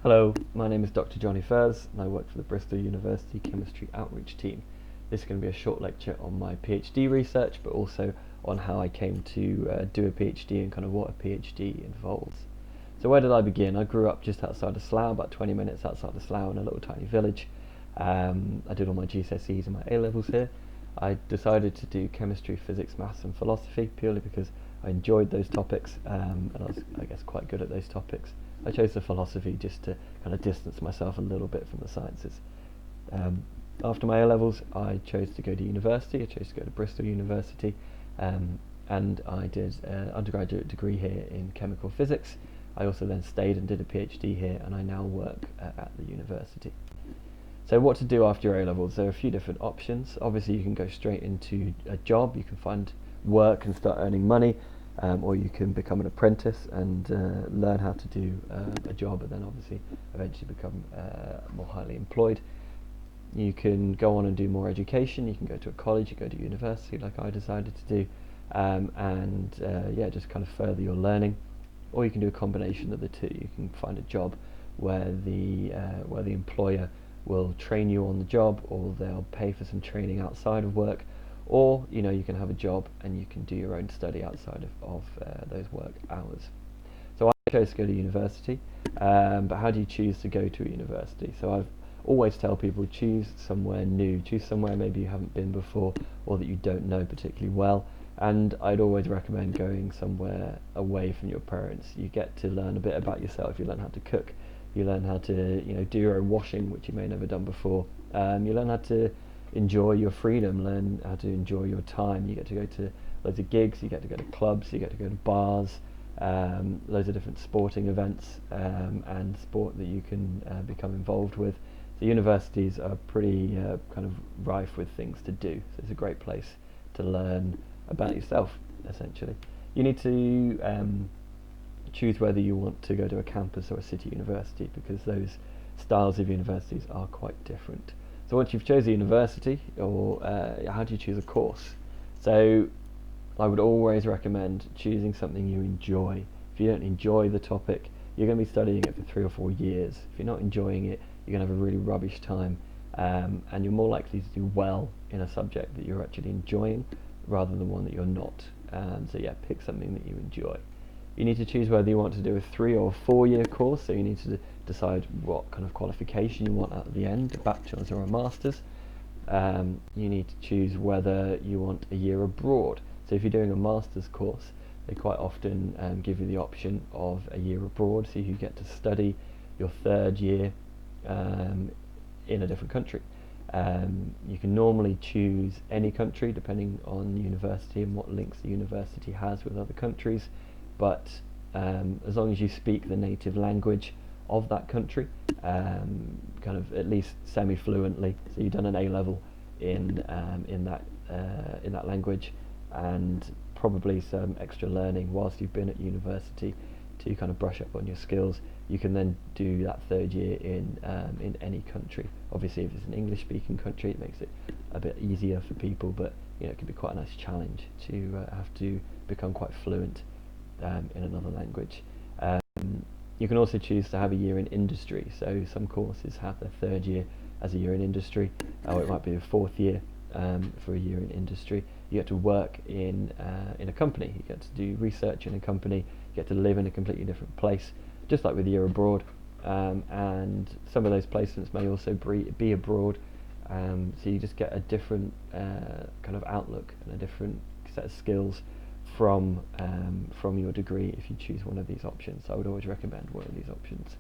Hello, my name is Dr Jonny Furze and I work for the Bristol University Chemistry Outreach Team. This is going to be a short lecture on my PhD research, but also on how I came to do a PhD and kind of what a PhD involves. So where did I begin? I grew up just outside of Slough, about 20 minutes outside of Slough in a little tiny village. I did all my GCSEs and my A-levels here. I decided to do chemistry, physics, maths and philosophy purely because I enjoyed those topics and I was, I guess, quite good at those topics. I chose the philosophy just to kind of distance myself a little bit from the sciences. After my A-levels, I chose to go to university. I chose to go to Bristol University, and I did an undergraduate degree here in chemical physics. I also then stayed and did a PhD here, and I now work at the university. So what to do after your A-levels? There are a few different options. Obviously you can go straight into a job, you can find work and start earning money, or you can become an apprentice and learn how to do a job and then obviously eventually become more highly employed. You can go on and do more education, you can go to a college, you go to university like I decided to do, and just kind of further your learning. Or you can do a combination of the two. You can find a job where the employer will train you on the job, or they'll pay for some training outside of work, or you can have a job and you can do your own study outside of those work hours. So I chose to go to university, but how do you choose to go to a university? So I've always tell people, choose somewhere new, choose somewhere maybe you haven't been before or that you don't know particularly well. And I'd always recommend going somewhere away from your parents. You get to learn a bit about yourself. You learn how to cook, you learn how to do your own washing, which you may never done before. You learn how to enjoy your freedom, learn how to enjoy your time. You get to go to loads of gigs, you get to go to clubs, you get to go to bars, loads of different sporting events and sport that you can become involved with. The universities are pretty kind of rife with things to do, so it's a great place to learn about yourself, essentially. You need to choose whether you want to go to a campus or a city university, because those styles of universities are quite different. So once you've chosen a university, or how do you choose a course? So I would always recommend choosing something you enjoy. If you don't enjoy the topic, you're going to be studying it for 3 or 4 years. If you're not enjoying it, you're going to have a really rubbish time, and you're more likely to do well in a subject that you're actually enjoying rather than one that you're not. So yeah, pick something that you enjoy. You need to choose whether you want to do a 3 or 4 year course, so you need to decide what kind of qualification you want at the end, a bachelor's or a master's. You need to choose whether you want a year abroad. So if you're doing a master's course, they quite often give you the option of a year abroad, so you get to study your 3rd year in a different country. You can normally choose any country depending on the university and what links the university has with other countries, but as long as you speak the native language of that country, kind of at least semi-fluently, so you've done an A-level in that language, and probably some extra learning whilst you've been at university to kind of brush up on your skills, you can then do that 3rd year in any country. Obviously, if it's an English-speaking country, it makes it a bit easier for people, but it can be quite a nice challenge to have to become quite fluent in another language. You can also choose to have a year in industry. So some courses have their 3rd year as a year in industry, or it might be a 4th year for a year in industry. You get to work in a company. You get to do research in a company. You get to live in a completely different place, just like with a year abroad. And some of those placements may also be abroad. So you just get a different kind of outlook and a different set of skills from your degree if you choose one of these options. So I would always recommend one of these options.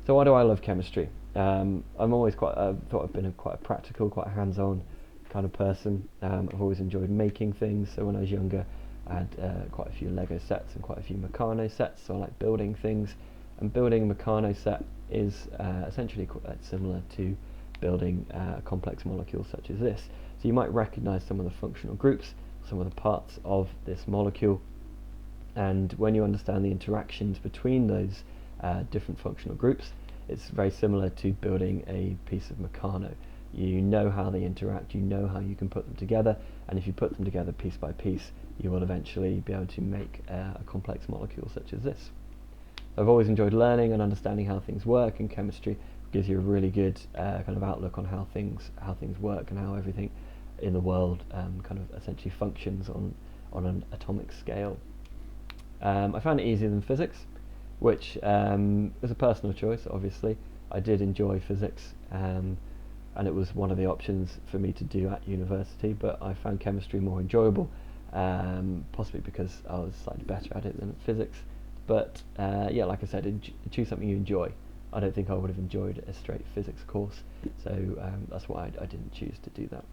So why do I love chemistry? I'm always thought I've been quite a practical, quite a hands-on kind of person. I've always enjoyed making things. So when I was younger, I had quite a few Lego sets and quite a few Meccano sets. So I like building things, and building a Meccano set is essentially quite similar to building a complex molecule such as this. So you might recognise some of the functional groups, some of the parts of this molecule, and when you understand the interactions between those different functional groups, it's very similar to building a piece of Meccano. You know how they interact, you know how you can put them together, and if you put them together piece by piece, you will eventually be able to make a complex molecule such as this. I've always enjoyed learning and understanding how things work, and chemistry gives you a really good kind of outlook on how things work and how everything in the world kind of essentially functions on an atomic scale. I found it easier than physics, which was a personal choice, obviously. I did enjoy physics, and it was one of the options for me to do at university, but I found chemistry more enjoyable, possibly because I was slightly better at it than at physics. But yeah, like I said, choose something you enjoy. I don't think I would have enjoyed a straight physics course, so that's why I didn't choose to do that.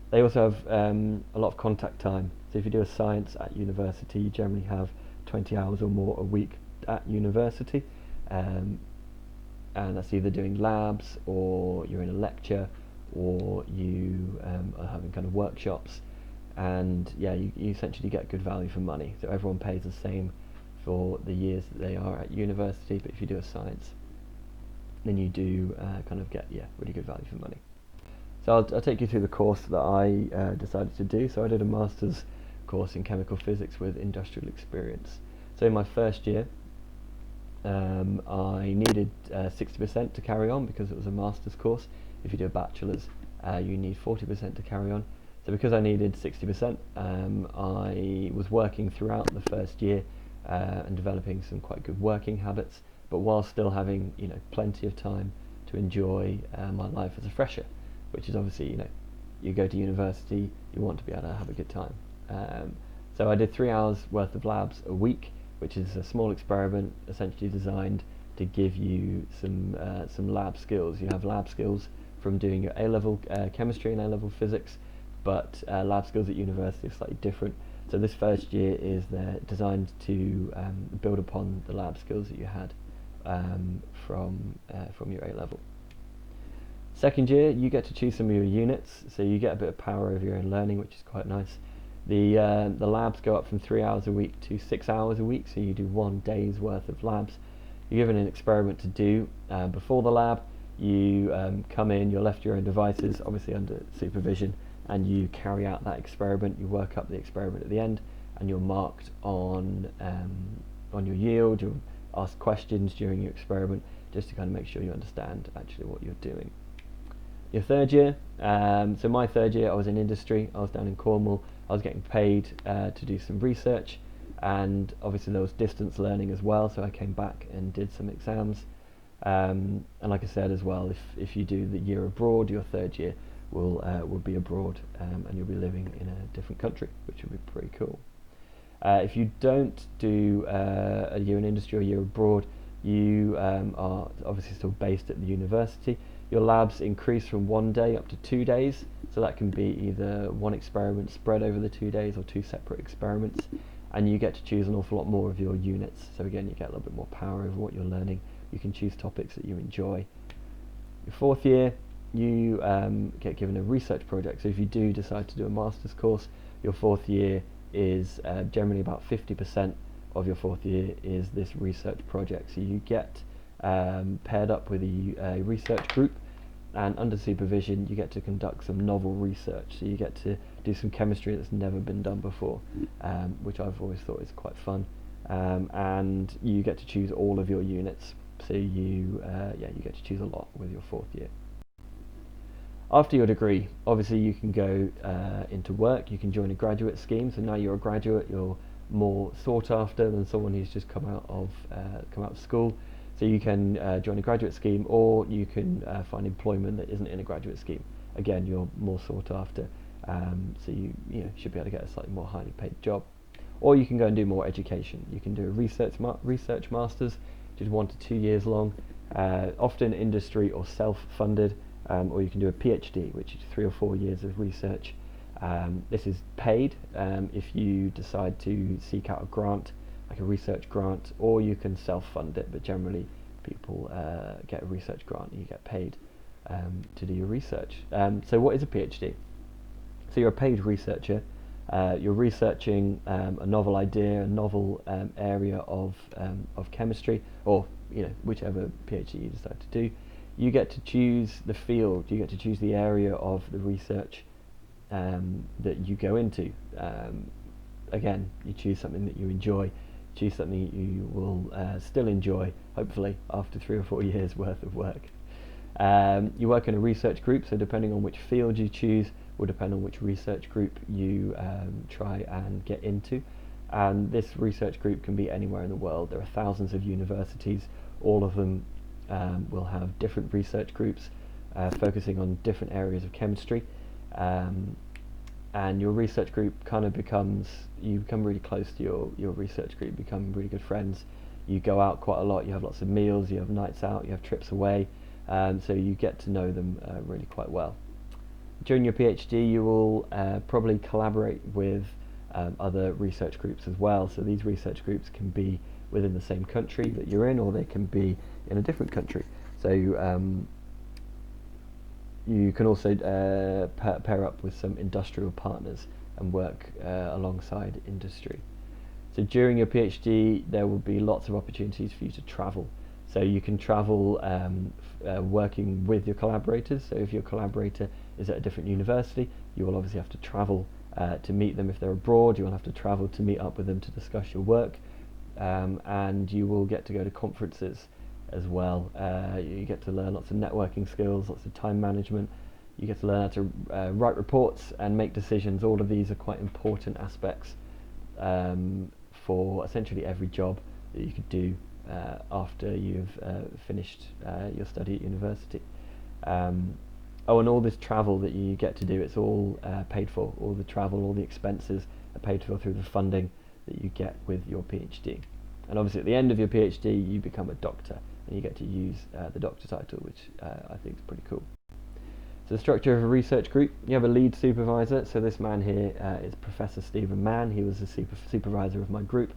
They also have a lot of contact time. So if you do a science at university, you generally have 20 hours or more a week at university, and that's either doing labs, or you're in a lecture, or you are having kind of workshops. And yeah, you essentially get good value for money. So everyone pays the same for the years that they are at university, but if you do a science, then you do kind of get really good value for money. So I'll take you through the course that I decided to do. So I did a master's course in chemical physics with industrial experience. So in my first year, I needed 60% to carry on because it was a master's course. If you do a bachelor's, you need 40% to carry on. So because I needed 60%, I was working throughout the first year and developing some quite good working habits, but while still having plenty of time to enjoy my life as a fresher, which is obviously you go to university, you want to be able to have a good time. So I did 3 hours worth of labs a week, which is a small experiment essentially designed to give you some lab skills. You have lab skills from doing your A-level chemistry and A-level physics, but lab skills at university are slightly different. So this first year is designed to build upon the lab skills that you had from your A-level. Second year, you get to choose some of your units, so you get a bit of power over your own learning, which is quite nice. The labs go up from 3 hours a week to 6 hours a week, so you do 1 day's worth of labs. You're given an experiment to do before the lab. You come in, you're left your own devices, obviously under supervision, and you carry out that experiment. You work up the experiment at the end, and you're marked on your yield. You'll ask questions during your experiment just to kind of make sure you understand actually what you're doing. Your third year, so my third year I was in industry. I was down in Cornwall. I was getting paid to do some research, and obviously there was distance learning as well, so I came back and did some exams. And like I said as well, if you do the year abroad, your third year will be abroad, and you'll be living in a different country, which will be pretty cool. If you don't do a year in industry or a year abroad, you are obviously still based at the university. Your labs increase from 1 day up to 2 days, so that can be either one experiment spread over the 2 days or 2 separate experiments, and you get to choose an awful lot more of your units. So again, you get a little bit more power over what you're learning. You can choose topics that you enjoy. Your fourth year, you get given a research project. So if you do decide to do a master's course, your fourth year is generally about 50% of your fourth year is this research project. So you get paired up with a research group, and under supervision you get to conduct some novel research. So you get to do some chemistry that's never been done before, which I've always thought is quite fun, and you get to choose all of your units. So you get to choose a lot with your fourth year. After your degree, obviously you can go into work. You can join a graduate scheme. So now you're a graduate, you're more sought after than someone who's just come out of school. So you can join a graduate scheme, or you can find employment that isn't in a graduate scheme. Again, you're more sought after, so you should be able to get a slightly more highly paid job. Or you can go and do more education. You can do a research masters, which is 1 to 2 years long, often industry or self-funded, or you can do a PhD, which is 3 or 4 years of research. This is paid if you decide to seek out a grant, like a research grant, or you can self-fund it, but generally people get a research grant and you get paid to do your research. So what is a PhD? So you're a paid researcher. You're researching a novel idea, a novel area of chemistry, or whichever PhD you decide to do. You get to choose the field, you get to choose the area of the research that you go into. Again, you choose something that you enjoy. choose something you will still enjoy, hopefully, after 3 or 4 years worth of work. You work in a research group, so depending on which field you choose will depend on which research group you try and get into. And this research group can be anywhere in the world. There are thousands of universities, all of them will have different research groups focusing on different areas of chemistry. And your research group kind of you become really close to your research group, become really good friends. You go out quite a lot, you have lots of meals, you have nights out, you have trips away, so you get to know them really quite well. During your PhD you will probably collaborate with other research groups as well, so these research groups can be within the same country that you're in, or they can be in a different country. So you can also pair up with some industrial partners and work alongside industry. So during your PhD there will be lots of opportunities for you to travel. So you can travel working with your collaborators. So if your collaborator is at a different university, you will obviously have to travel to meet them. If they're abroad, you will have to travel to meet up with them to discuss your work. And you will get to go to conferences as well. You get to learn lots of networking skills, lots of time management. You get to learn how to write reports and make decisions. All of these are quite important aspects for essentially every job that you could do after you've finished your study at university. And all this travel that you get to do, it's all paid for. All the travel, all the expenses are paid for through the funding that you get with your PhD. And obviously at the end of your PhD you become a doctor and you get to use the doctor title, which I think is pretty cool. So the structure of a research group: you have a lead supervisor. So this man here is Professor Stephen Mann. He was the supervisor of my group.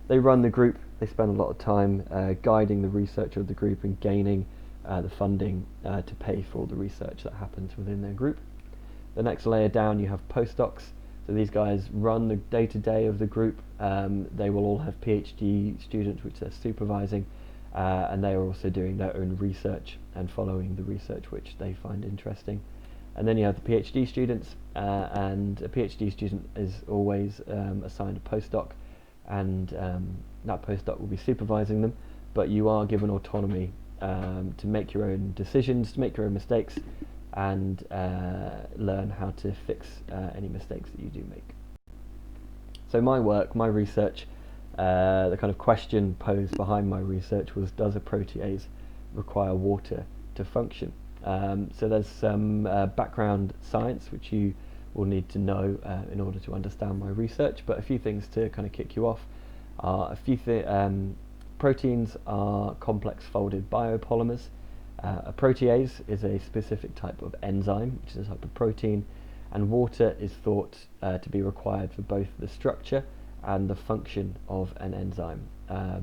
They run the group. They spend a lot of time guiding the research of the group and gaining the funding to pay for all the research that happens within their group. The next layer down you have postdocs. So these guys run the day-to-day of the group. They will all have PhD students which they're supervising, and they are also doing their own research and following the research which they find interesting. And then you have the PhD students, and a PhD student is always assigned a postdoc, and that postdoc will be supervising them, but you are given autonomy to make your own decisions, to make your own mistakes, and learn how to fix any mistakes that you do make. So my work, my research, the kind of question posed behind my research was, does a protease require water to function? So there's some background science which you will need to know in order to understand my research, but a few things to kind of kick you off are proteins are complex folded biopolymers. A protease is a specific type of enzyme, which is a type of protein, and water is thought to be required for both the structure and the function of an enzyme.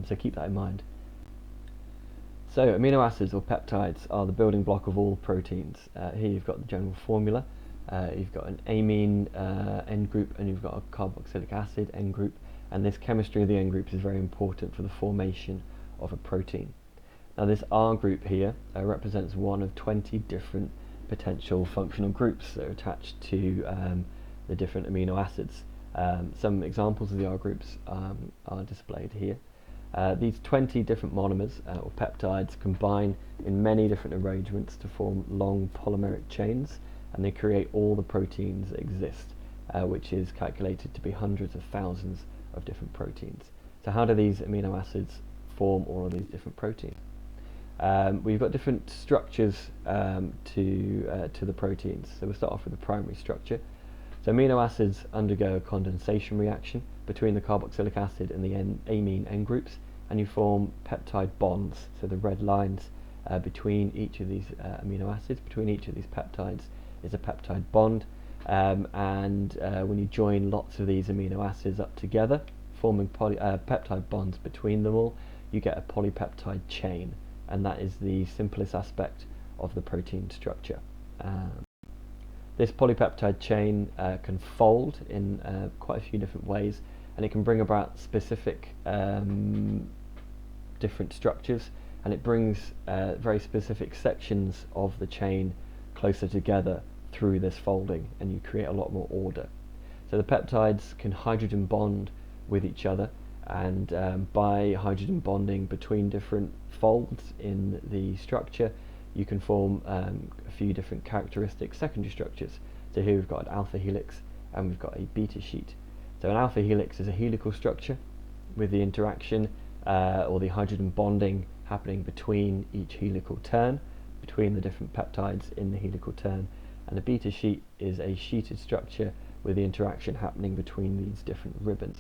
So keep that in mind. So amino acids or peptides are the building block of all proteins. Here you've got the general formula. You've got an amine end group, and you've got a carboxylic acid end group, and this chemistry of the end groups is very important for the formation of a protein. Now this R group here represents one of 20 different potential functional groups that are attached to the different amino acids. Some examples of the R groups are displayed here. These 20 different monomers or peptides combine in many different arrangements to form long polymeric chains, and they create all the proteins that exist, which is calculated to be hundreds of thousands of different proteins. So how do these amino acids form all of these different proteins? We've got different structures to the proteins. So we'll start off with the primary structure. So amino acids undergo a condensation reaction between the carboxylic acid and the amine end groups, and you form peptide bonds. So the red lines between each of these amino acids, between each of these peptides, is a peptide bond. When you join lots of these amino acids up together, forming peptide bonds between them all, you get a polypeptide chain, and that is the simplest aspect of the protein structure. This polypeptide chain can fold in quite a few different ways, and it can bring about specific different structures, and it brings very specific sections of the chain closer together through this folding, and you create a lot more order. So the peptides can hydrogen bond with each other, and by hydrogen bonding between different folds in the structure, you can form a few different characteristic secondary structures. So here we've got an alpha helix and we've got a beta sheet. So an alpha helix is a helical structure with the interaction or the hydrogen bonding happening between each helical turn, between the different peptides in the helical turn, and a beta sheet is a sheeted structure with the interaction happening between these different ribbons.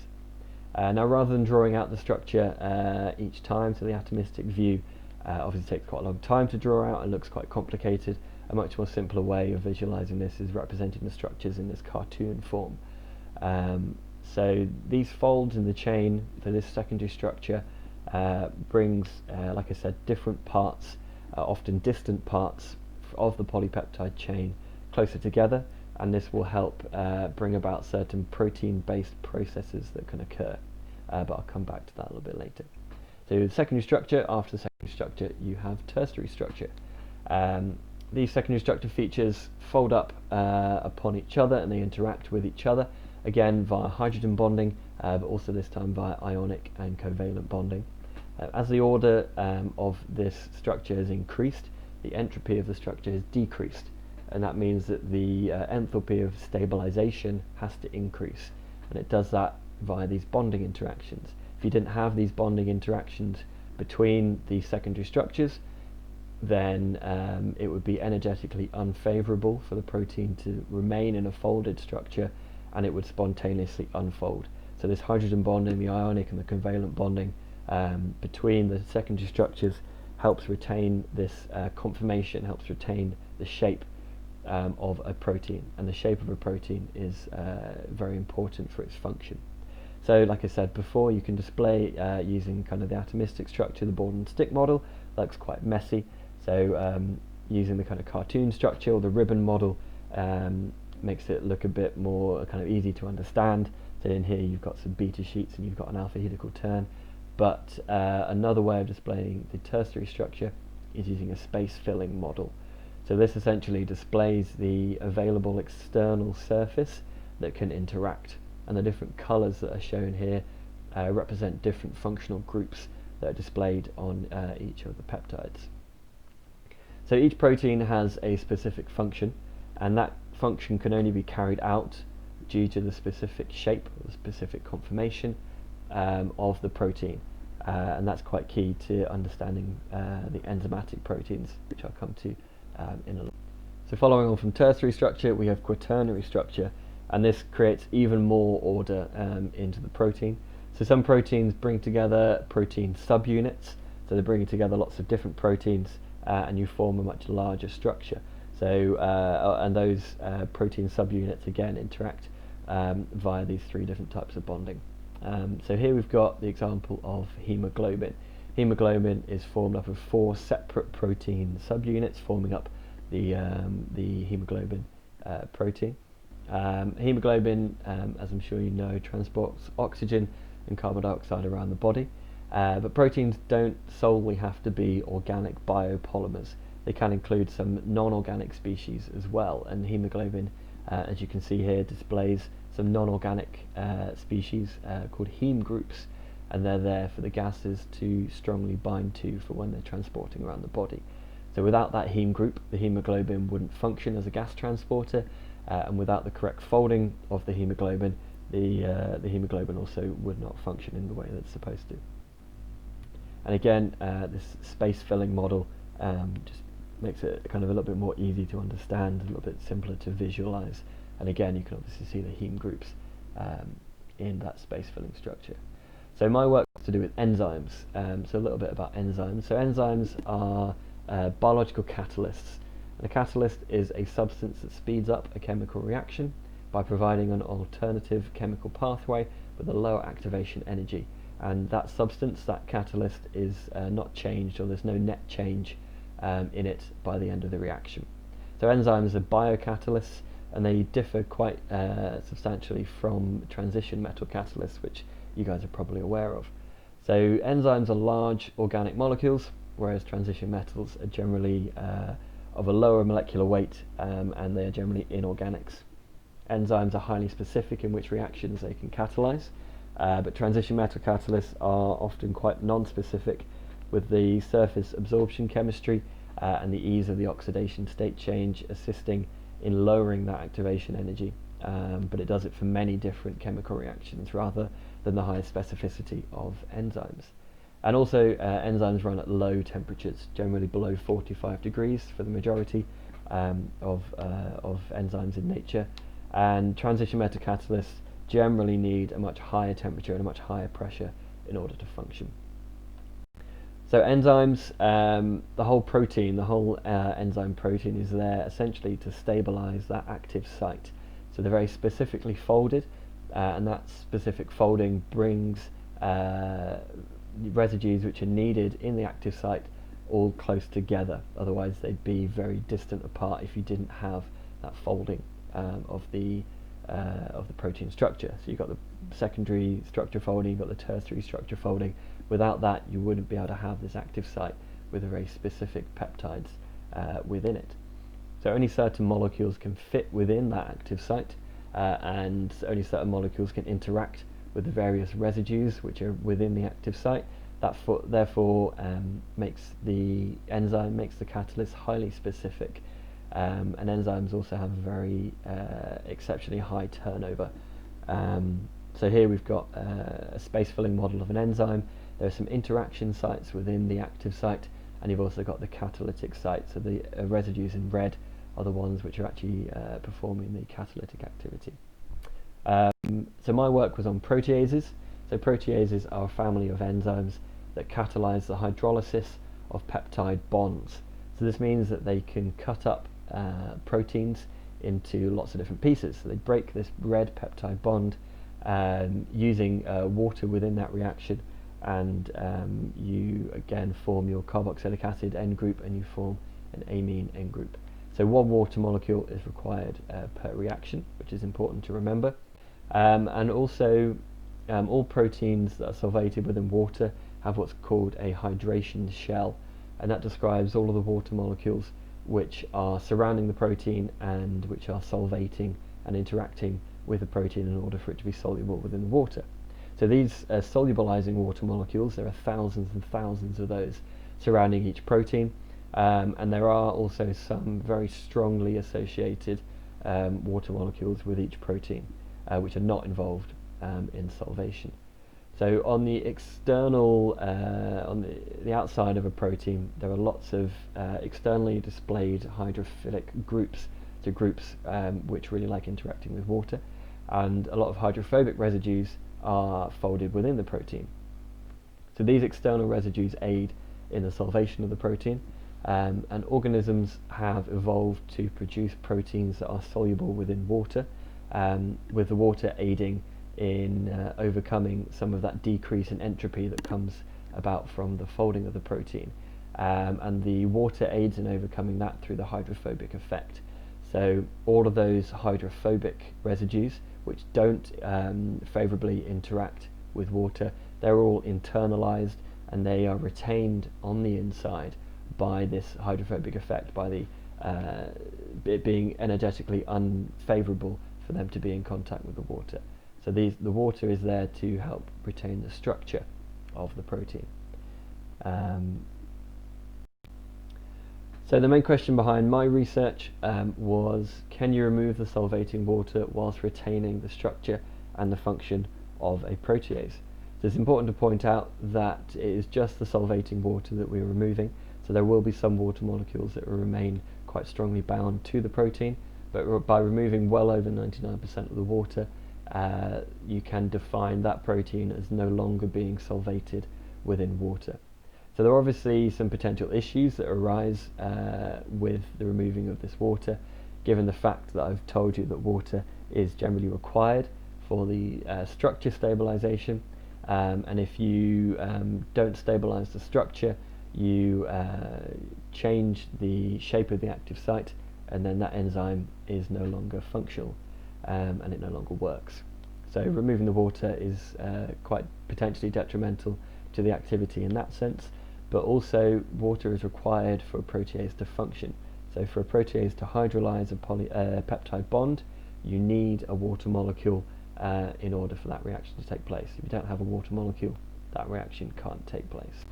Now, rather than drawing out the structure each time, so the atomistic view obviously takes quite a long time to draw out and looks quite complicated, a much more simpler way of visualizing this is representing the structures in this cartoon form. So these folds in the chain for this secondary structure brings, like I said, different parts, often distant parts of the polypeptide chain closer together, and this will help bring about certain protein-based processes that can occur, but I'll come back to that a little bit later. So the secondary structure, after the secondary structure you have tertiary structure. These secondary structure features fold up upon each other and they interact with each other, again via hydrogen bonding, but also this time via ionic and covalent bonding. As the order of this structure is increased, the entropy of the structure is decreased, and that means that the enthalpy of stabilization has to increase, and it does that via these bonding interactions. If you didn't have these bonding interactions between the secondary structures, then it would be energetically unfavorable for the protein to remain in a folded structure, and it would spontaneously unfold. So this hydrogen bonding, the ionic and the covalent bonding between the secondary structures helps retain this conformation, helps retain the shape of a protein, and the shape of a protein is very important for its function. So like I said before, you can display using kind of the atomistic structure, the ball and stick model. Looks quite messy, so using the kind of cartoon structure or the ribbon model makes it look a bit more kind of easy to understand. So in here you've got some beta sheets and you've got an alpha helical turn, but another way of displaying the tertiary structure is using a space filling model. So this essentially displays the available external surface that can interact, and the different colours that are shown here represent different functional groups that are displayed on each of the peptides. So each protein has a specific function, and that function can only be carried out due to the specific shape or the specific conformation of the protein, and that's quite key to understanding the enzymatic proteins, which I'll come to in a little. So following on from tertiary structure, we have quaternary structure, and this creates even more order into the protein. So some proteins bring together protein subunits, so they're bringing together lots of different proteins, and you form a much larger structure. So and those protein subunits again interact via these three different types of bonding. So here we've got the example of hemoglobin. Hemoglobin is formed up of 4 separate protein subunits forming up the hemoglobin protein. Hemoglobin, as I'm sure you know, transports oxygen and carbon dioxide around the body, but proteins don't solely have to be organic biopolymers. They can include some non-organic species as well, and hemoglobin, as you can see here, displays some non-organic species called heme groups, and they're there for the gases to strongly bind to for when they're transporting around the body. So without that heme group, the hemoglobin wouldn't function as a gas transporter, and without the correct folding of the hemoglobin hemoglobin also would not function in the way that it's supposed to. And again, this space filling model just makes it kind of a little bit more easy to understand, a little bit simpler to visualize, and again you can obviously see the heme groups in that space filling structure. So my work has to do with enzymes, so a little bit about enzymes. So enzymes are biological catalysts, and a catalyst is a substance that speeds up a chemical reaction by providing an alternative chemical pathway with a lower activation energy, and that substance, that catalyst, is not changed, or there's no net change in it by the end of the reaction. So enzymes are biocatalysts, and they differ quite substantially from transition metal catalysts, which you guys are probably aware of. So enzymes are large organic molecules, whereas transition metals are generally of a lower molecular weight, and they are generally inorganics. Enzymes are highly specific in which reactions they can catalyze, but transition metal catalysts are often quite non-specific, with the surface absorption chemistry and the ease of the oxidation state change assisting in lowering that activation energy, but it does it for many different chemical reactions rather than the high specificity of enzymes. And also enzymes run at low temperatures, generally below 45 degrees for the majority of enzymes in nature, and transition metal catalysts generally need a much higher temperature and a much higher pressure in order to function. So enzymes, the whole protein, the whole enzyme protein is there essentially to stabilize that active site. So they're very specifically folded, and that specific folding brings residues which are needed in the active site all close together. Otherwise they'd be very distant apart if you didn't have that folding of the protein structure. So you've got the secondary structure folding, you've got the tertiary structure folding. Without that, you wouldn't be able to have this active site with a very specific peptides within it. So only certain molecules can fit within that active site, and only certain molecules can interact with the various residues which are within the active site. That therefore makes the catalyst highly specific. And enzymes also have a very exceptionally high turnover. So here we've got a space filling model of an enzyme. There are some interaction sites within the active site, and you've also got the catalytic site. So the residues in red are the ones which are actually performing the catalytic activity. So my work was on proteases. So proteases are a family of enzymes that catalyze the hydrolysis of peptide bonds. So this means that they can cut up proteins into lots of different pieces. So they break this red peptide bond using water within that reaction, and you again form your carboxylic acid end group and you form an amine end group. So one water molecule is required per reaction, which is important to remember. And also all proteins that are solvated within water have what's called a hydration shell, and that describes all of the water molecules which are surrounding the protein and which are solvating and interacting with the protein in order for it to be soluble within the water. So these solubilizing water molecules, there are thousands and thousands of those surrounding each protein, and there are also some very strongly associated water molecules with each protein which are not involved in solvation. So on the external, on the outside of a protein, there are lots of externally displayed hydrophilic groups, so groups which really like interacting with water, and a lot of hydrophobic residues are folded within the protein. So these external residues aid in the solvation of the protein, and organisms have evolved to produce proteins that are soluble within water, with the water aiding in overcoming some of that decrease in entropy that comes about from the folding of the protein, and the water aids in overcoming that through the hydrophobic effect. So all of those hydrophobic residues which don't favourably interact with water, they're all internalized and they are retained on the inside by this hydrophobic effect, by the it being energetically unfavourable for them to be in contact with the water. So the water is there to help retain the structure of the protein. So the main question behind my research was, can you remove the solvating water whilst retaining the structure and the function of a protease? So it's important to point out that it is just the solvating water that we're removing. So there will be some water molecules that will remain quite strongly bound to the protein, but by removing well over 99% of the water, you can define that protein as no longer being solvated within water. So there are obviously some potential issues that arise with the removing of this water, given the fact that I've told you that water is generally required for the structure stabilization, and if you don't stabilize the structure, you change the shape of the active site, and then that enzyme is no longer functional, and it no longer works. So removing the water is quite potentially detrimental to the activity in that sense, but also water is required for a protease to function. So for a protease to hydrolyze a peptide bond, you need a water molecule in order for that reaction to take place. If you don't have a water molecule, that reaction can't take place.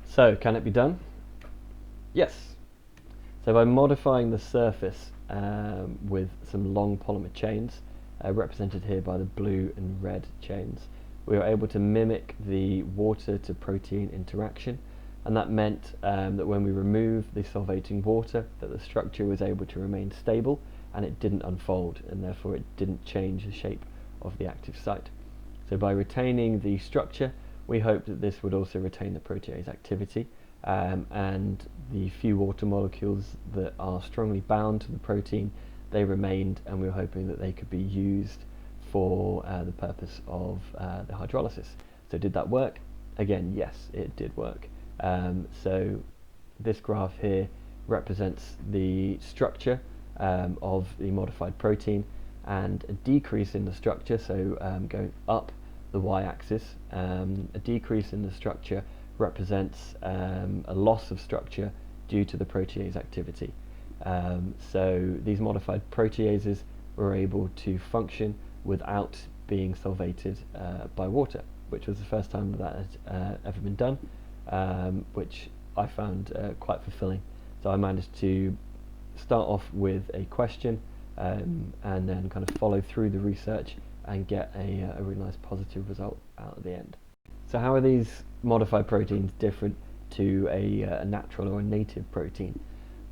So, can it be done? Yes. So by modifying the surface with some long polymer chains, represented here by the blue and red chains, we were able to mimic the water to protein interaction, and that meant that when we removed the solvating water, that the structure was able to remain stable and it didn't unfold, and therefore it didn't change the shape of the active site. So by retaining the structure, we hoped that this would also retain the protease activity, and the few water molecules that are strongly bound to the protein, they remained, and we were hoping that they could be used for the purpose of the hydrolysis. So did that work? Again, yes, it did work. So this graph here represents the structure of the modified protein, and a decrease in the structure, so going up the y-axis, a decrease in the structure represents a loss of structure due to the protease activity. So these modified proteases were able to function without being solvated by water, which was the first time that had ever been done, which I found quite fulfilling. So I managed to start off with a question and then kind of follow through the research and get a really nice positive result out at the end. So how are these modified proteins different to a natural or a native protein?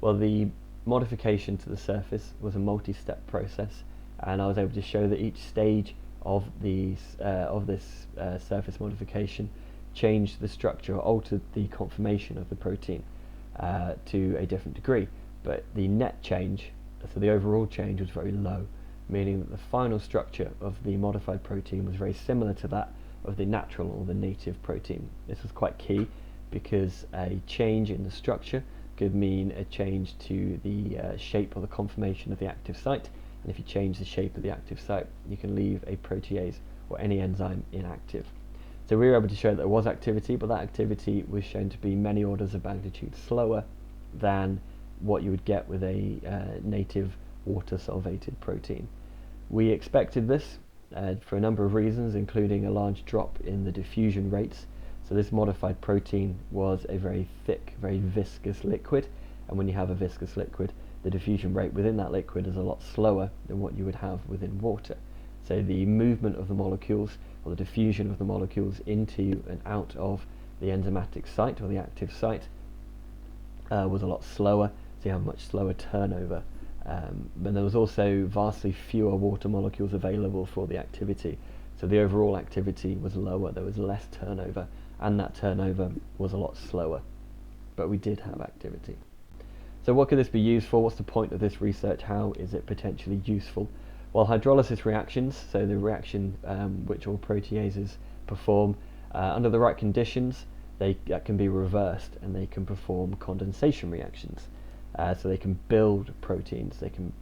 Well, the modification to the surface was a multi-step process, and I was able to show that each stage of this surface modification changed the structure or altered the conformation of the protein to a different degree. But the net change, so the overall change, was very low, meaning that the final structure of the modified protein was very similar to that of the natural or the native protein. This was quite key because a change in the structure could mean a change to the shape or the conformation of the active site, and if you change the shape of the active site, you can leave a protease or any enzyme inactive. So we were able to show that there was activity, but that activity was shown to be many orders of magnitude slower than what you would get with a native water solvated protein. We expected this for a number of reasons, including a large drop in the diffusion rates. So this modified protein was a very thick, very viscous liquid, and when you have a viscous liquid, the diffusion rate within that liquid is a lot slower than what you would have within water. So the movement of the molecules, or the diffusion of the molecules into and out of the enzymatic site or the active site was a lot slower, so you have a much slower turnover. But there was also vastly fewer water molecules available for the activity, so the overall activity was lower, there was less turnover, and that turnover was a lot slower, but we did have activity. So what could this be used for? What's the point of this research? How is it potentially useful? Well, hydrolysis reactions, so the reaction which all proteases perform, under the right conditions, that can be reversed, and they can perform condensation reactions. So they can build proteins, they can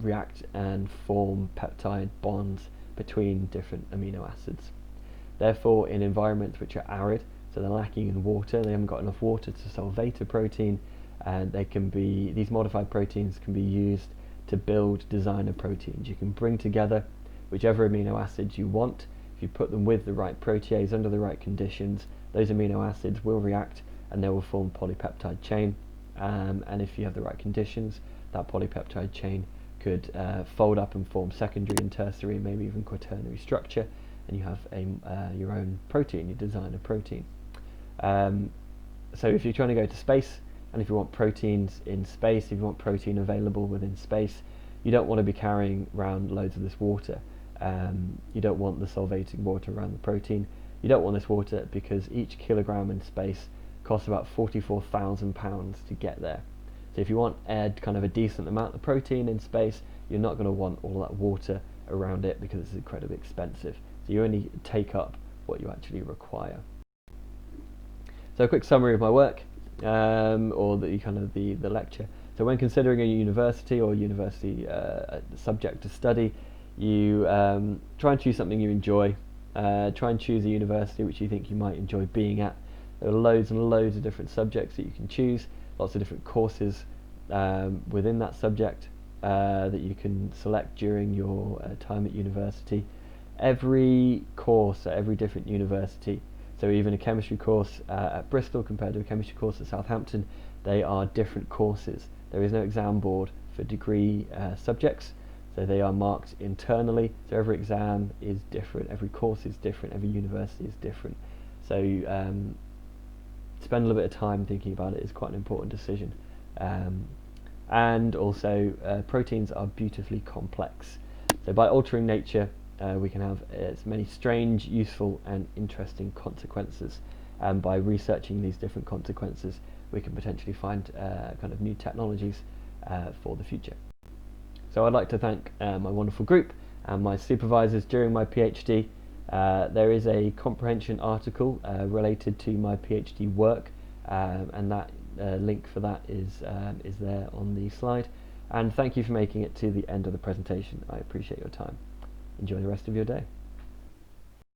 react and form peptide bonds between different amino acids. Therefore, in environments which are arid, so they're lacking in water, they haven't got enough water to solvate a protein, and these modified proteins can be used to build designer proteins. You can bring together whichever amino acids you want. If you put them with the right protease under the right conditions, those amino acids will react and they will form a polypeptide chain. And if you have the right conditions, that polypeptide chain could fold up and form secondary and tertiary, maybe even quaternary structure, and you have your own protein, your designer protein. So if you're trying to go to space, and if you want proteins in space, if you want protein available within space, you don't want to be carrying around loads of this water. You don't want the solvating water around the protein. You don't want this water because each kilogram in space costs about £44,000 to get there. So if you want kind of a decent amount of protein in space, you're not going to want all that water around it because it's incredibly expensive. So you only take up what you actually require. So a quick summary of my work, or the lecture. So when considering a university or university subject to study, you try and choose something you enjoy. Try and choose a university which you think you might enjoy being at. There are loads and loads of different subjects that you can choose, lots of different courses within that subject. that you can select during your time at university. Every course at every different university, so even a chemistry course at Bristol compared to a chemistry course at Southampton, they are different courses. There is no exam board for degree subjects, so they are marked internally. So every exam is different, every course is different, every university is different. So spend a little bit of time thinking about it is quite an important decision. And also proteins are beautifully complex. So by altering nature, we can have as many strange, useful and interesting consequences. And by researching these different consequences, we can potentially find kind of new technologies for the future. So I'd like to thank my wonderful group and my supervisors during my PhD. There is a comprehension article related to my PhD work, and that link for that is there on the slide. And thank you for making it to the end of the presentation. I appreciate your time. Enjoy the rest of your day.